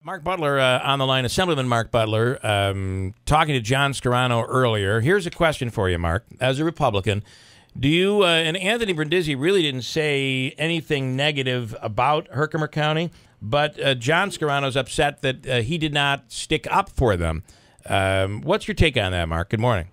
Marc Butler on the line, Assemblyman Marc Butler, talking to John Scarano earlier. Here's a question for you, Mark. As a Republican, do you, and Anthony Brindisi really didn't say anything negative about Herkimer County, but John Scarano's upset that he did not stick up for them. What's your take on that, Mark? Good morning.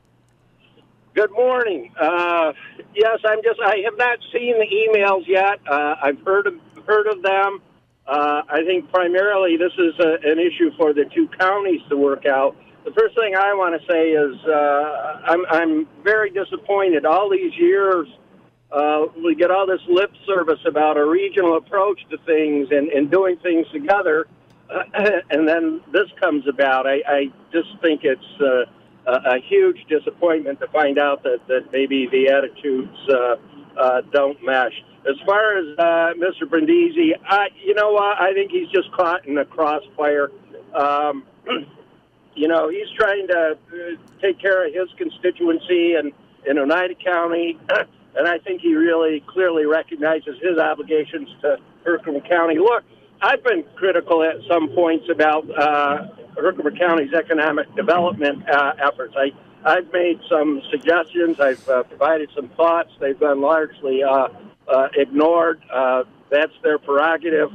Good morning. Yes, I have not seen the emails yet. I've heard of them. I think primarily this is an issue for the two counties to work out. The first thing I want to say is I'm very disappointed. All these years, we get all this lip service about a regional approach to things and doing things together, and then this comes about. I just think it's a huge disappointment to find out that maybe the attitudes don't mesh. As far as Mr. Brindisi, you know what? I think he's just caught in a crossfire. You know, he's trying to take care of his constituency in Oneida County, and I think he really clearly recognizes his obligations to Herkimer County. Look, I've been critical at some points about Herkimer County's economic development efforts. I've made some suggestions. I've provided some thoughts. They've been largely ignored. That's their prerogative.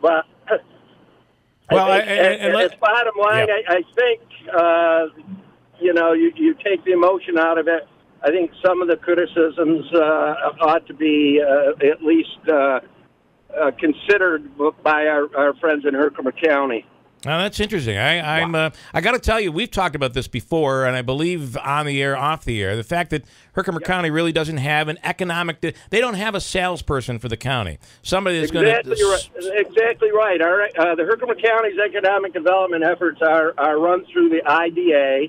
But well, it's bottom line. Yeah. I think you know, you take the emotion out of it. I think some of the criticisms ought to be at least considered by our friends in Herkimer County. Now, that's interesting. I got to tell you, we've talked about this before, and I believe on the air, off the air, the fact that Herkimer County really doesn't have an economic. They don't have a salesperson for the county. Somebody that's going to exactly right. The Herkimer County's economic development efforts are run through the IDA.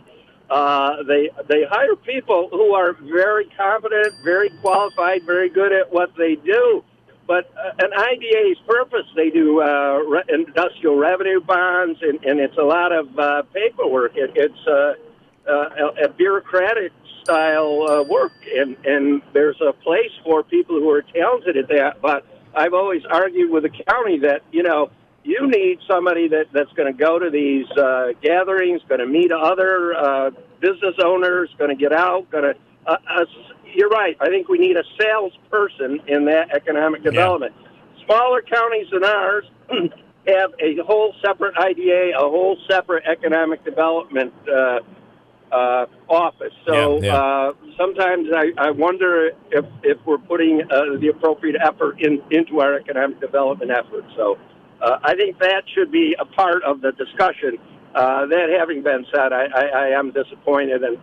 They hire people who are very competent, very qualified, very good at what they do. But an IDA's purpose, they do industrial revenue bonds, and it's a lot of paperwork. It's a bureaucratic-style work, and there's a place for people who are talented at that. But I've always argued with the county that, you know, you need somebody that's going to go to these gatherings, going to meet other business owners, going to get out, going to you're right. I think we need a salesperson in that economic development. Yeah. Smaller counties than ours have a whole separate IDA, a whole separate economic development office. So sometimes I wonder if we're putting the appropriate effort into our economic development efforts. So I think that should be a part of the discussion. That having been said, I am disappointed, and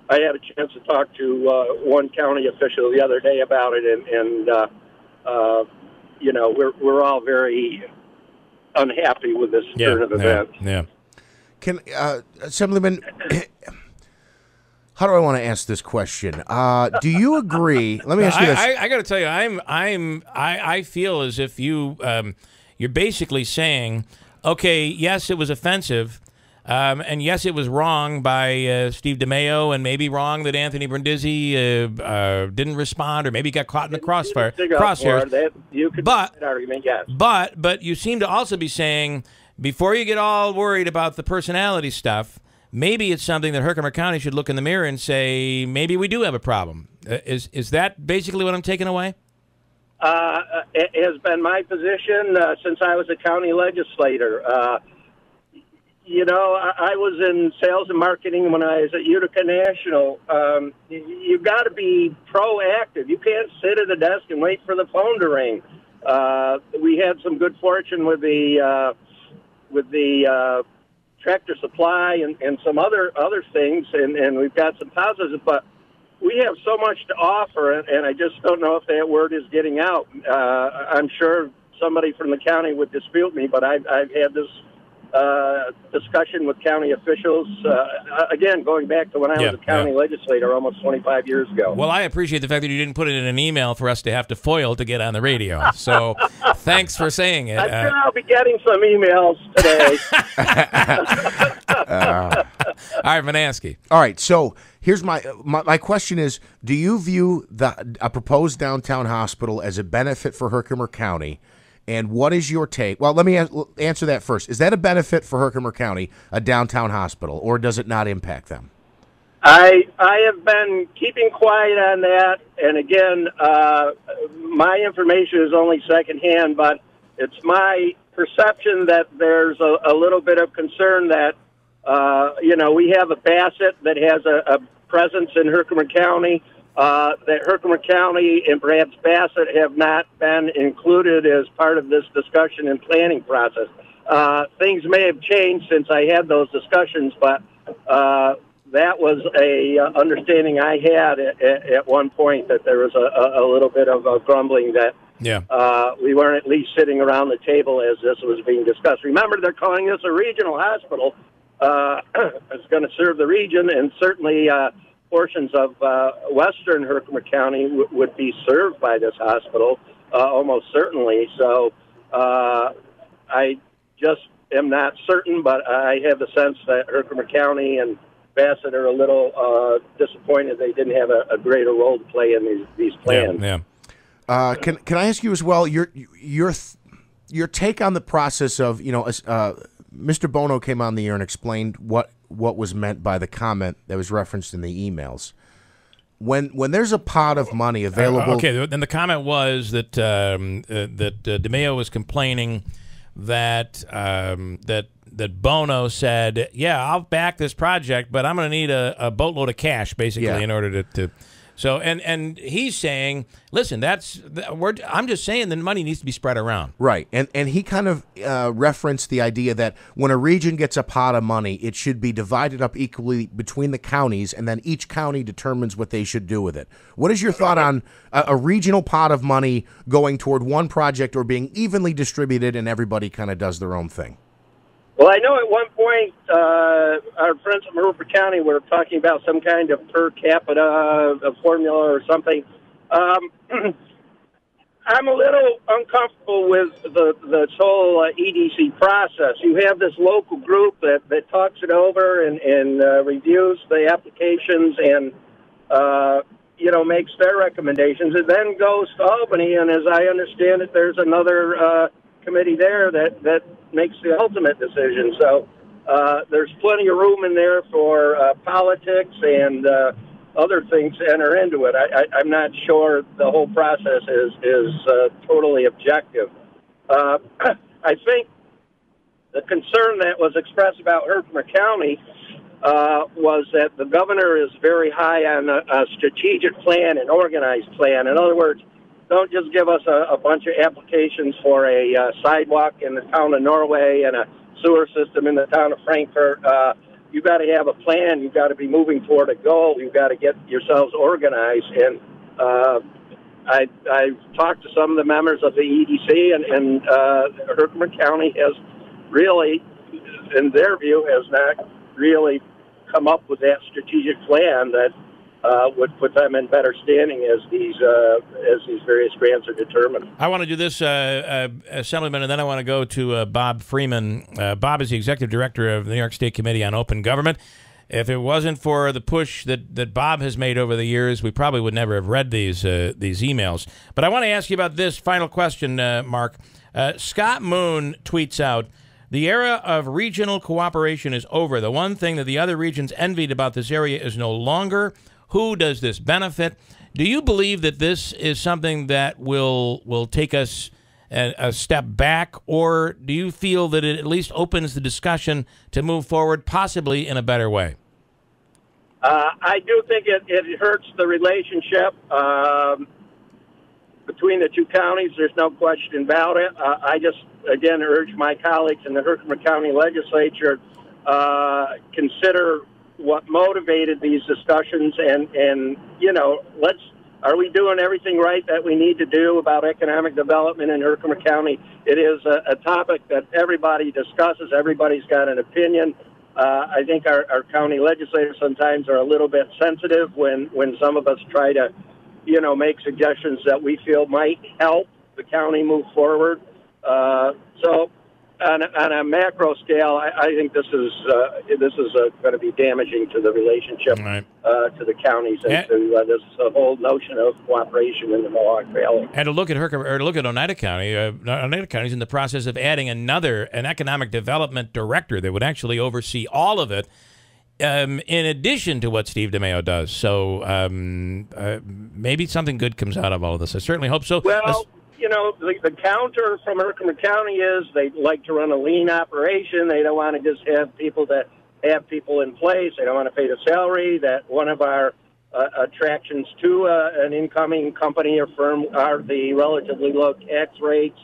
I had a chance to talk to one county official the other day about it, and you know, we're all very unhappy with this turn of events. Yeah. Can Assemblyman, how do I want to ask this question? Do you agree? Let me ask you this. I got to tell you, I feel as if you're basically saying, okay, yes, it was offensive. And yes, it was wrong by Steve DeMaio, and maybe wrong that Anthony Brindisi didn't respond, or maybe got caught in the crosshairs. You could make that argument, yes. But you seem to also be saying, before you get all worried about the personality stuff, maybe it's something that Herkimer County should look in the mirror and say, maybe we do have a problem. Is that basically what I'm taking away? It has been my position since I was a county legislator. You know, I was in sales and marketing when I was at Utica National. You've got to be proactive. You can't sit at a desk and wait for the phone to ring. We had some good fortune with the Tractor Supply and some other things, and we've got some positives, but we have so much to offer, and I just don't know if that word is getting out. I'm sure somebody from the county would dispute me, but I've had this discussion with county officials, again, going back to when I was a county legislator almost 25 years ago. Well, I appreciate the fact that you didn't put it in an email for us to have to foil to get on the radio. So thanhanks for saying it. I'm sure I'll be getting some emails today. All right, Vanansky. All right, so here's my question is, do you view a proposed downtown hospital as a benefit for Herkimer County? And what is your take? Well, let me answer that first. Is that a benefit for Herkimer County, a downtown hospital, or does it not impact them? I have been keeping quiet on that, and again, my information is only secondhand, but it's my perception that there's a little bit of concern that, we have a Bassett that has a presence in Herkimer County, that Herkimer County and perhaps Bassett have not been included as part of this discussion and planning process. Things may have changed since I had those discussions, but that was a understanding I had at one point, that there was a little bit of a grumbling that we weren't at least sitting around the table as this was being discussed. Remember, they're calling this a regional hospital. It's going to serve the region, and certainly portions of western Herkimer County would be served by this hospital, almost certainly. So I just am not certain, but I have the sense that Herkimer County and Bassett are a little disappointed they didn't have a greater role to play in these plans. Can I ask you as well your take on the process of, Mr. Bono came on the air and explained what was meant by the comment that was referenced in the emails. When there's a pot of money available, okay, then the comment was that DeMeo was complaining that that Bono said, yeah, I'll back this project, but I'm going to need a boatload of cash, basically, in order to so, and he's saying, listen, I'm just saying the money needs to be spread around. Right, and he kind of referenced the idea that when a region gets a pot of money, it should be divided up equally between the counties, and then each county determines what they should do with it. What is your thought on a regional pot of money going toward one project, or being evenly distributed and everybody kind of does their own thing? Well, I know at one point our friends from Herkimer County were talking about some kind of per capita formula or something. I'm a little uncomfortable with the whole EDC process. You have this local group that talks it over and reviews the applications and makes their recommendations. It then goes to Albany, and as I understand it, there's another committee there that makes the ultimate decision. So there's plenty of room in there for politics and other things to enter into it. I'm not sure the whole process is totally objective. I think the concern that was expressed about Herkimer County was that the governor is very high on a strategic plan, an organized plan. In other words, don't just give us a bunch of applications for a sidewalk in the town of Norway and a sewer system in the town of Frankfurt. You've got to have a plan. You've got to be moving toward a goal. You've got to get yourselves organized. And I've talked to some of the members of the EDC, and Herkimer County has really, in their view, has not really come up with that strategic plan that would put them in better standing as these various grants are determined. I want to do this, Assemblyman, and then I want to go to Bob Freeman. Bob is the Executive Director of the New York State Committee on Open Government. If it wasn't for the push that Bob has made over the years, we probably would never have read these emails. But I want to ask you about this final question, Mark. Scott Moon tweets out, the era of regional cooperation is over. The one thing that the other regions envied about this area is no longer. Who does this benefit? Do you believe that this is something that will take us a step back, or do you feel that it at least opens the discussion to move forward, possibly in a better way? I do think it hurts the relationship between the two counties. There's no question about it. I just, again, urge my colleagues in the Herkimer County Legislature consider what motivated these discussions, and are we doing everything right that we need to do about economic development in Herkimer County? It is a topic that everybody discusses. Everybody's got an opinion. I think our county legislators sometimes are a little bit sensitive when some of us try to, make suggestions that we feel might help the county move forward. So on on a macro scale, I think this is going to be damaging to the relationship to the counties and to this whole notion of cooperation in the Mohawk Valley. And to look at Oneida County, Oneida County is in the process of adding an economic development director that would actually oversee all of it, in addition to what Steve DeMeo does. So maybe something good comes out of all of this. I certainly hope so. Well, you know, the counter from Herkimer County is they like to run a lean operation. They don't want to just have people in place. They don't want to pay the salary. That one of our attractions to an incoming company or firm are the relatively low tax rates.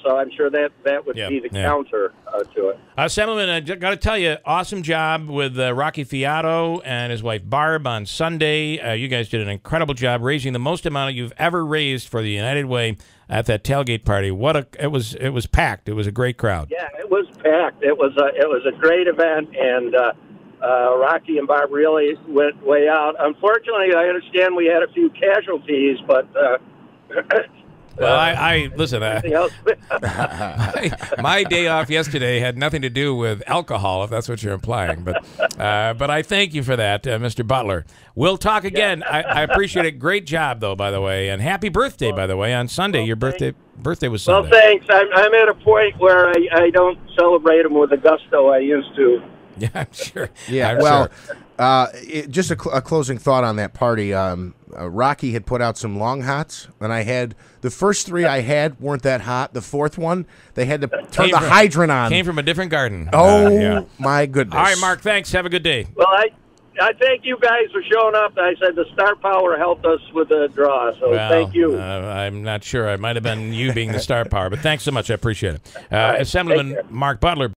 So I'm sure that would be the counter to it. Assemblyman, I got to tell you, awesome job with Rocky Fiato and his wife Barb on Sunday. You guys did an incredible job raising the most amount you've ever raised for the United Way at that tailgate party. It was packed. It was a great crowd. Yeah, it was packed. It was a great event, and Rocky and Barb really went way out. Unfortunately, I understand we had a few casualties, but. Well, I listen. My day off yesterday had nothing to do with alcohol, if that's what you're implying. But I thank you for that, Mr. Butler. We'll talk again. I appreciate it. Great job, though, by the way, and happy birthday, by the way, on Sunday. Well, your birthday was Sunday. Well, thanks. I'm at a point where I don't celebrate them with the gusto I used to. Yeah, I'm sure. Yeah, just a closing thought on that party. Rocky had put out some long hots, and I had the first three I had weren't that hot. The fourth one, they had to turn the hydrant on. Came from a different garden. Oh, my goodness. All right, Mark, thanks. Have a good day. Well, I thank you guys for showing up. I said the star power helped us with the draw, so thank you. I'm not sure. It might have been you being the star power, but thanks so much. I appreciate it. Assemblyman Marc Butler.